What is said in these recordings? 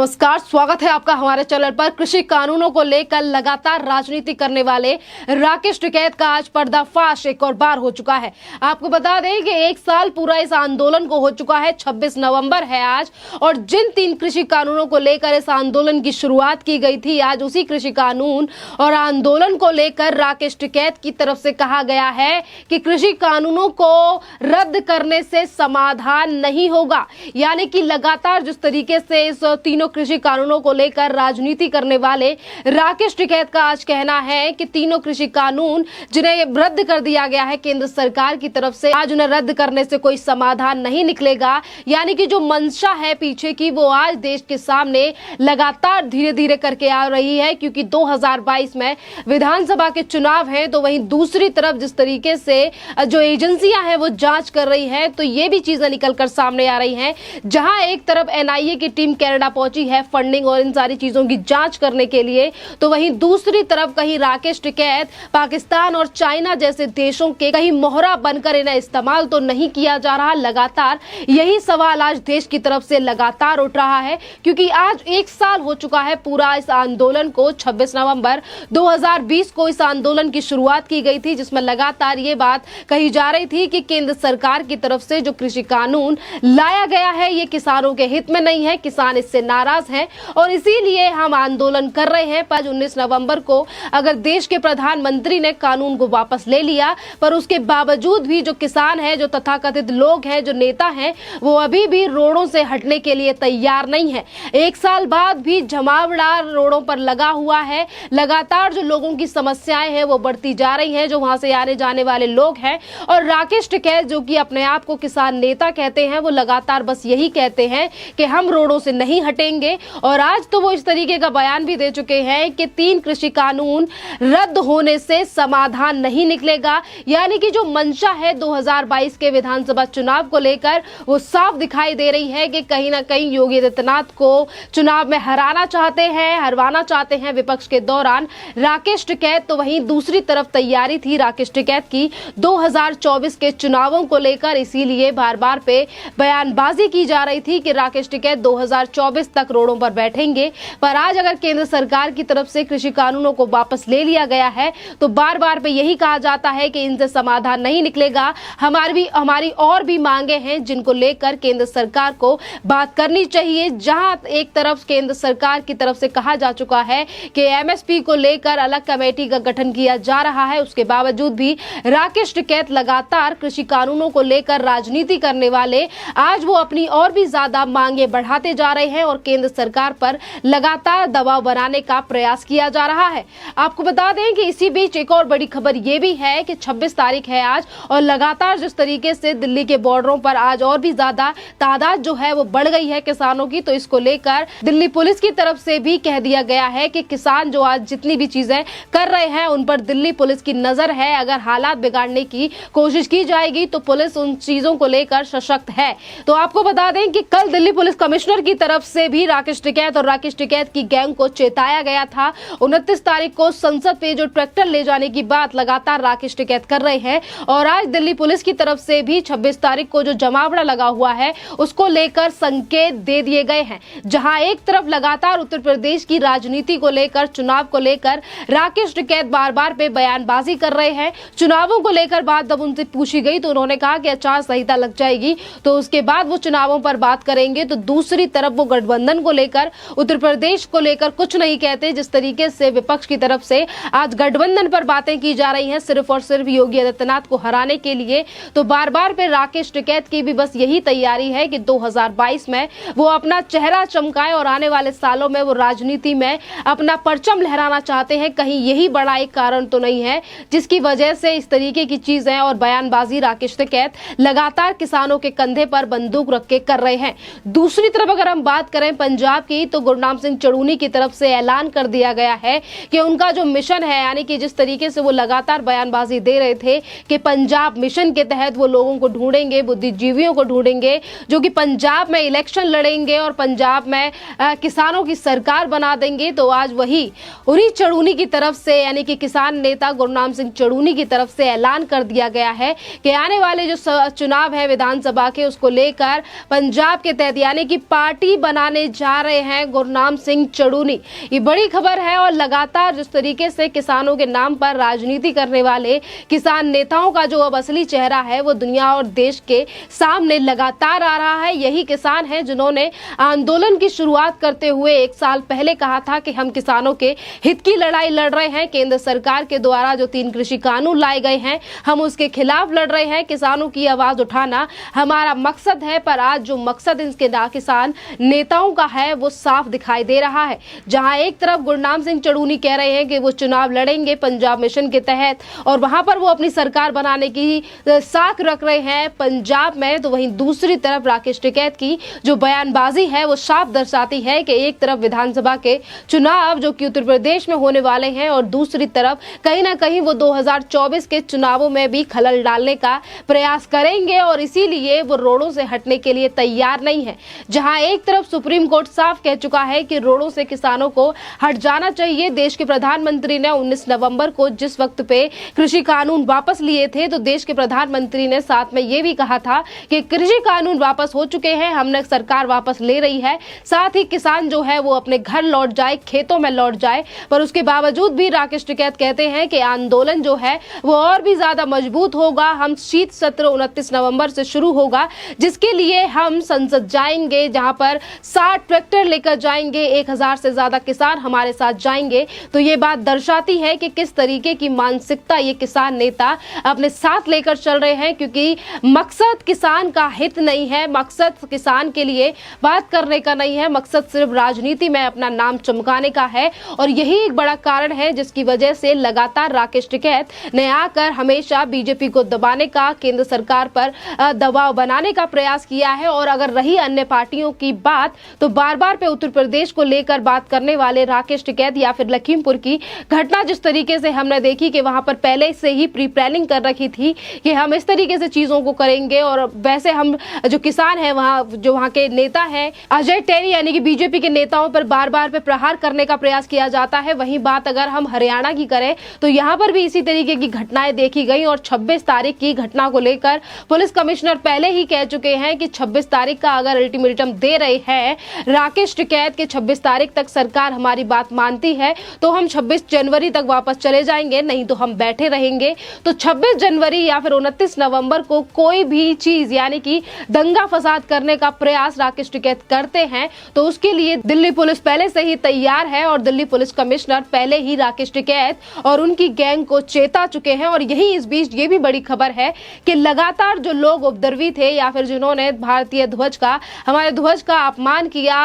नमस्कार, स्वागत है आपका हमारे चैनल पर। कृषि कानूनों को लेकर लगातार राजनीति करने वाले राकेश टिकैत का आज पर्दाफाश एक और बार हो चुका है। आपको बता दें कि एक साल पूरा इस आंदोलन को हो चुका है। 26 नवंबर है आज, और जिन 3 कृषि कानूनों को लेकर इस आंदोलन की शुरुआत की गई थी, आज उसी कृषि कानून और आंदोलन को लेकर राकेश टिकैत की तरफ से कहा गया है कि कृषि कानूनों को रद्द करने से समाधान नहीं होगा। यानी कि लगातार जिस तरीके से इस तीनों कृषि कानूनों को लेकर राजनीति करने वाले राकेश टिकैत का आज कहना है कि तीनों कृषि कानून जिन्हें रद्द कर दिया गया है केंद्र सरकार की तरफ से, आज उन्हें रद्द करने से कोई समाधान नहीं निकलेगा। यानी कि जो मंशा है पीछे की, वो आज देश के सामने लगातार धीरे धीरे करके आ रही है, क्योंकि 2022 में विधानसभा के चुनाव हैं। तो वहीं दूसरी तरफ जिस तरीके से जो एजेंसियां हैं वो जांच कर रही है, तो ये भी चीजें निकलकर सामने आ रही हैं। जहां एक तरफ एनआईए की टीम कनाडा पहुंची है फंडिंग और इन सारी चीजों की जांच करने के लिए, तो वहीं दूसरी तरफ कहीं राकेश टिकैत पाकिस्तान और चाइना जैसे देशों के कहीं मोहरा बनकर इन्हें इस्तेमाल तो नहीं किया जा रहा। लगातार यही सवाल आज देश की तरफ से लगातार उठ रहा है, क्योंकि आज एक साल हो चुका है पूरा इस आंदोलन को। 26 नवंबर 2020 को इस आंदोलन की शुरुआत की गई थी, जिसमें लगातार ये बात कही जा रही थी कि केंद्र सरकार की तरफ से जो कृषि कानून लाया गया है ये किसानों के हित में नहीं है, किसान इससे नाराज हैं और इसीलिए हम आंदोलन कर रहे हैं। पर 19 नवंबर को अगर देश के प्रधानमंत्री ने कानून को वापस ले लिया, पर उसके बावजूद भी जो किसान है, जो तथाकथित लोग हैं, जो नेता हैं, वो अभी भी रोडों से हटने के लिए तैयार नहीं है। एक साल बाद भी जमावड़ा रोडों पर लगा हुआ है। लगातार जो लोगों की समस्याएं हैं वो बढ़ती जा रही हैं, जो वहां से आने जाने वाले लोग हैं। और राकेश टिकैत जो कि अपने आप को किसान नेता कहते हैं, वो लगातार बस यही कहते हैं कि हम रोडों से नहीं हटेंगे। और आज तो वो इस तरीके का बयान भी दे चुके हैं कि 3 कृषि कानून रद्द होने से समाधान नहीं निकलेगा। यानी कि जो मंशा है 2022 के विधानसभा चुनाव को लेकर, वो साफ दिखाई दे रही है कि कहीं ना कहीं योगी आदित्यनाथ को चुनाव में हरवाना चाहते हैं विपक्ष के दौरान राकेश टिकैत। तो वहीं दूसरी तरफ तैयारी थी राकेश टिकैत की 2024 के चुनावों को लेकर, इसीलिए बार बार पे बयानबाजी की जा रही थी कि राकेश टिकैत 2024 तक रोडों पर बैठेंगे। पर आज अगर केंद्र सरकार की तरफ से कृषि कानूनों को वापस ले लिया गया है, तो बार बार पे यही कहा जाता है कि इनसे समाधान नहीं निकलेगा। हमारी और भी मांगे हैं जिनको लेकर केंद्र सरकार को बात करनी चाहिए। जहां एक तरफ केंद्र सरकार की तरफ से कहा जा चुका है कि एमएसपी को लेकर अलग कमेटी का गठन किया जा रहा है, उसके बावजूद भी राकेश टिकैत लगातार कृषि कानूनों को लेकर राजनीति करने वाले आज वो अपनी और भी ज्यादा मांगे बढ़ाते जा रहे हैं और केंद्र सरकार पर लगातार दबाव बनाने का प्रयास किया जा रहा है। आपको बता दें कि इसी बीच एक और बड़ी खबर ये भी है कि 26 तारीख है आज, और लगातार जिस तरीके से दिल्ली के बॉर्डरों पर आज और भी ज्यादा तादाद जो है वो बढ़ गई है किसानों की, तो इसको लेकर दिल्ली पुलिस की तरफ से भी कह दिया गया है कि किसान जो आज जितनी भी चीजें कर रहे हैं उन पर दिल्ली पुलिस की नजर है। अगर हालात बिगाड़ने की कोशिश की जाएगी तो पुलिस उन चीजों को लेकर सशक्त है। तो आपको बता दें कि कल दिल्ली पुलिस कमिश्नर की तरफ से भी राकेश टिकैत और राकेश टिकैत की गैंग को चेताया गया था। 29 तारीख को संसद पे जो ट्रैक्टर ले जाने की बात लगातार राकेश टिकैत कर रहे हैं, और आज दिल्ली पुलिस की तरफ से भी 26 तारीख को जो जमावड़ा लगा हुआ है उसको लेकर संकेत दे दिए गए हैं। जहां एक तरफ लगातार उत्तर प्रदेश की राजनीति को लेकर, चुनाव को लेकर राकेश टिकैत बार बार पे बयानबाजी कर रहे हैं। चुनावों को लेकर बात जब उनसे पूछी गई तो उन्होंने कहा कि आचार संहिता लग जाएगी तो उसके बाद वो चुनावों पर बात करेंगे। तो दूसरी तरफ वो गठबंधन को लेकर, उत्तर प्रदेश को लेकर कुछ नहीं कहते। जिस तरीके से विपक्ष की तरफ से आज गठबंधन पर बातें की जा रही हैं सिर्फ और सिर्फ योगी आदित्यनाथ को हराने के लिए, तो बार बार पे राकेश टिकैत की भी बस यही तैयारी है कि 2022 में वो अपना चेहरा चमकाएं और आने वाले सालों में वो राजनीति में अपना परचम लहराना चाहते हैं। कहीं यही बड़ा एक कारण तो नहीं है जिसकी वजह से इस तरीके की चीजें और बयानबाजी राकेश टिकैत लगातार किसानों के कंधे पर बंदूक रख के कर रहे हैं। दूसरी तरफ अगर हम बात करें पंजाब की, तो गुरनाम सिंह चड़ूनी की तरफ से ऐलान कर दिया गया है कि उनका जो मिशन है, यानी कि जिस तरीके से वो लगातार बयानबाजी दे रहे थे कि पंजाब मिशन के तहत वो लोगों को ढूंढेंगे, बुद्धिजीवियों को ढूंढेंगे जो कि पंजाब में इलेक्शन लड़ेंगे और पंजाब में किसानों की सरकार बना देंगे। तो आज वही उन्हीं चड़ूनी की तरफ से, यानी कि किसान नेता गुरनाम सिंह चड़ूनी की तरफ से ऐलान कर दिया गया है कि आने वाले जो चुनाव है विधानसभा के, उसको लेकर पंजाब के तहत यानी कि पार्टी बनाने जा रहे हैं गुरनाम सिंह चड़ूनी। ये बड़ी खबर है और लगातार जिस तरीके से किसानों के नाम पर राजनीति करने वाले किसान नेताओं का जो अब असली चेहरा है वो दुनिया और देश के सामने लगातार आ रहा है। यही किसान है जिन्होंने आंदोलन की शुरुआत करते हुए 1 साल पहले कहा था कि हम किसानों के हित की लड़ाई लड़ रहे हैं। केंद्र सरकार के द्वारा जो 3 कृषि कानून लाए गए हैं हम उसके खिलाफ लड़ रहे हैं। किसानों की आवाज उठाना हमारा मकसद है। पर आज जो मकसद इसके किसान नेताओं का है वो साफ दिखाई दे रहा है। जहां एक तरफ गुरनाम सिंह चड़ूनी कह रहे हैं कि वो चुनाव लड़ेंगे पंजाब मिशन के तहत और वहां पर वो अपनी सरकार बनाने की साख रख रहे हैं पंजाब में, तो वहीं दूसरी तरफ राकेश टिकैत की जो बयानबाजी है वो साफ दर्शाती है कि एक तरफ विधानसभा के चुनाव जो कि उत्तर प्रदेश में होने वाले हैं और दूसरी तरफ कहीं ना कहीं वो 2024 के चुनावों में भी खलल डालने का प्रयास करेंगे और इसीलिए वो रोडों से हटने के लिए तैयार नहीं है। जहां एक तरफ सुप्रीम कोर्ट साफ कह चुका है कि रोडों से किसानों को हट जाना चाहिए। देश के प्रधानमंत्री ने 19 नवंबर को जिस वक्त पे कृषि कानून वापस लिए थे तो देश के प्रधानमंत्री ने साथ में ये भी कहा था कि कृषि कानून वापस हो चुके हैं, हमने सरकार वापस ले रही है, साथ ही किसान जो है वो अपने घर लौट जाए, खेतों में लौट जाए। पर उसके बावजूद भी राकेश टिकैत कहते हैं कि आंदोलन जो है वो और भी ज्यादा मजबूत होगा। हम शीत सत्र 29 नवंबर से शुरू होगा जिसके लिए हम संसद जाएंगे, जहां पर 60 ट्रैक्टर लेकर जाएंगे, 1000 से ज्यादा किसान हमारे साथ जाएंगे। तो ये बात दर्शाती है कि किस तरीके की मानसिकता ये किसान नेता अपने साथ लेकर चल रहे हैं, क्योंकि मकसद किसान का हित नहीं है, मकसद किसान के लिए बात करने का नहीं है, मकसद सिर्फ राजनीति में अपना नाम चमकाने का है। और यही एक बड़ा कारण है जिसकी वजह से लगातार राकेश टिकैत ने आकर हमेशा बीजेपी को दबाने का, केंद्र सरकार पर दबाव बनाने का प्रयास किया है। और अगर रही अन्य पार्टियों की बात तो बार बार पे उत्तर प्रदेश को लेकर बात करने वाले राकेश टिकैत या फिर लखीमपुर की घटना जिस तरीके से हमने देखी कि वहां पर पहले से ही प्री प्लानिंग कर रखी थी कि हम इस तरीके से चीजों को करेंगे। और वैसे हम जो किसान है वहां के नेता है अजय टेरी यानी कि बीजेपी के नेताओं पर बार बार पे प्रहार करने का प्रयास किया जाता है। वहीं बात अगर हम हरियाणा की करें तो यहाँ पर भी इसी तरीके की घटनाएं देखी गई और 26 तारीख की घटना को लेकर पुलिस कमिश्नर पहले ही कह चुके हैं कि 26 तारीख का अगर अल्टीमेटम दे रहे हैं राकेश टिकैत के 26 तारीख तक सरकार हमारी बात मानती है तो हम 26 जनवरी तक वापस चले जाएंगे, नहीं तो हम बैठे रहेंगे। तो 26 जनवरी या फिर 29 नवंबर को कोई भी चीज यानी कि दंगा फसाद करने का प्रयास राकेश टिकैत करते हैं तो उसके लिए दिल्ली पुलिस पहले से ही तैयार है और दिल्ली पुलिस कमिश्नर पहले ही राकेश टिकैत और उनकी गैंग को चेता चुके हैं। और यही इस बीच ये भी बड़ी खबर है कि लगातार जो लोग उपद्रवी थे या फिर जिन्होंने भारतीय ध्वज का, हमारे ध्वज का अपमान किया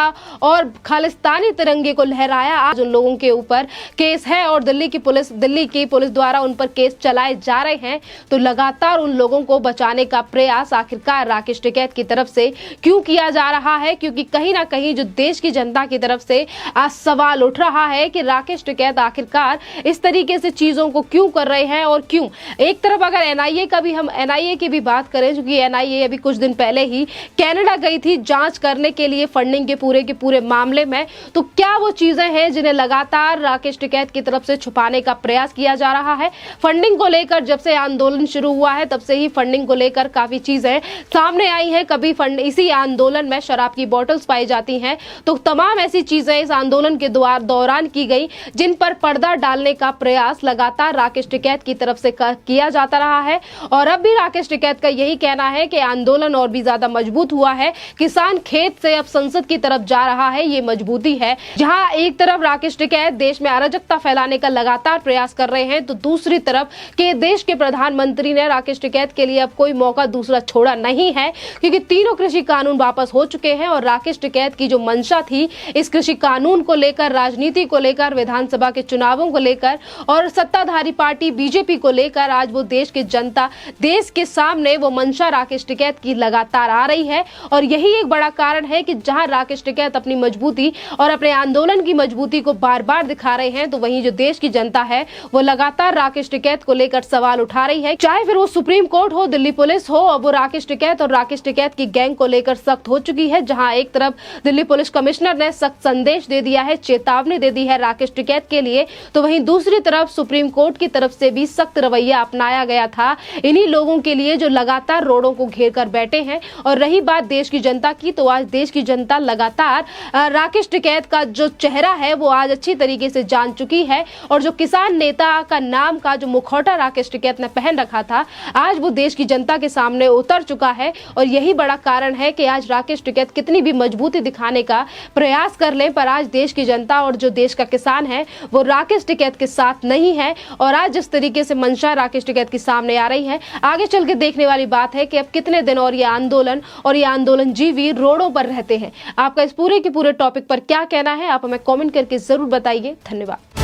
और खालिस्तानी तिरंगे को लहराया, आज उन लोगों के ऊपर केस है और दिल्ली की पुलिस द्वारा उन पर केस चलाए जा रहे हैं। तो लगातार उन लोगों को बचाने का प्रयास आखिरकार राकेश टिकैत की तरफ से क्यों किया जा रहा है, क्योंकि कहीं ना कहीं जो देश की जनता की तरफ से आज सवाल उठ रहा है कि राकेश टिकैत आखिरकार इस तरीके से चीजों को क्यों कर रहे हैं और क्यों। एक तरफ अगर एनआईए की भी बात करें, क्योंकि एनआईए अभी कुछ दिन पहले ही कनाडा गई थी जांच करने के लिए फंडिंग के पूरे मामले में, तो क्या वो चीजें हैं जिन्हें लगातार राकेश टिकैत की तरफ से छुपाने का प्रयास किया जा रहा है। फंडिंग को लेकर जब से आंदोलन शुरू हुआ है तब से ही फंडिंग को लेकर काफी चीजें सामने आई हैं। कभी इसी आंदोलन में शराब की बोतल्स पाई जाती हैं, तो तमाम ऐसी चीजें इस आंदोलन के दौरान की गई जिन पर पर्दा डालने का प्रयास लगातार राकेश टिकैत की तरफ से किया जाता रहा है। और अब भी राकेश टिकैत का यही कहना है कि आंदोलन और भी ज्यादा मजबूत हुआ है, किसान खेत से अब संसद की तरफ जा रहा है, ये मजबूती है। जहां एक तरफ राकेश टिकैत देश में अराजकता फैलाने का लगातार प्रयास कर रहे हैं तो दूसरी तरफ के देश के प्रधानमंत्री ने राकेश टिकैत के लिए अब कोई मौका दूसरा छोड़ा नहीं है, क्योंकि तीनों कृषि कानून वापस हो चुके हैं। और राकेश टिकैत की जो मंशा थी इस कृषि कानून को लेकर, राजनीति को लेकर, विधानसभा के चुनावों को लेकर और सत्ताधारी पार्टी बीजेपी को लेकर, आज वो देश की जनता, देश के सामने वो मंशा राकेश टिकैत की लगातार आ रही है। और यही एक बड़ा कारण है कि जहां राकेश टिकैत अपनी मजबूती और अपने आंदोलन की मजबूती को बार बार दिखा रहे हैं तो वहीं जो देश की जनता है वो लगातार राकेश टिकैत को लेकर सवाल उठा रही है। चाहे फिर वो सुप्रीम कोर्ट हो, दिल्ली पुलिस हो, अब वो राकेश टिकैत और राकेश टिकैत की गैंग को लेकर सख्त हो चुकी है। जहां एक तरफ दिल्ली पुलिस कमिश्नर ने सख्त संदेश दे दिया है, चेतावनी दे दी है राकेश टिकैत के लिए, तो वहीं दूसरी तरफ सुप्रीम कोर्ट की तरफ से भी सख्त रवैया अपनाया गया था इन्हीं लोगों के लिए जो लगातार रोडों को घेर कर बैठे हैं। और रही बात देश की जनता की, तो आज देश की जनता लगातार राकेश टिकैत का जो चेहरा है वो आज अच्छी तरीके से जान चुकी है और जो किसान नेता का नाम का जो मुखौटा राकेश टिकैत ने पहन रखा था, आज वो देश की जनता के सामने उतर चुका है। और यही बड़ा कारण है कि आज राकेश टिकैत कितनी भी मजबूती दिखाने का प्रयास कर लें, पर आज देश की जनता और जो देश का किसान है वो राकेश टिकैत के साथ नहीं है। और आज जिस तरीके से मंशा राकेश टिकैत की सामने आ रही है, आगे चल के देखने वाली बात है कि अब कितने दिन और ये आंदोलन जीवी रोडों पर रहते हैं। आपका इस पूरे के पूरे टॉपिक पर क्या कहना है, आप हमें कमेंट करके जरूर बताइए। धन्यवाद।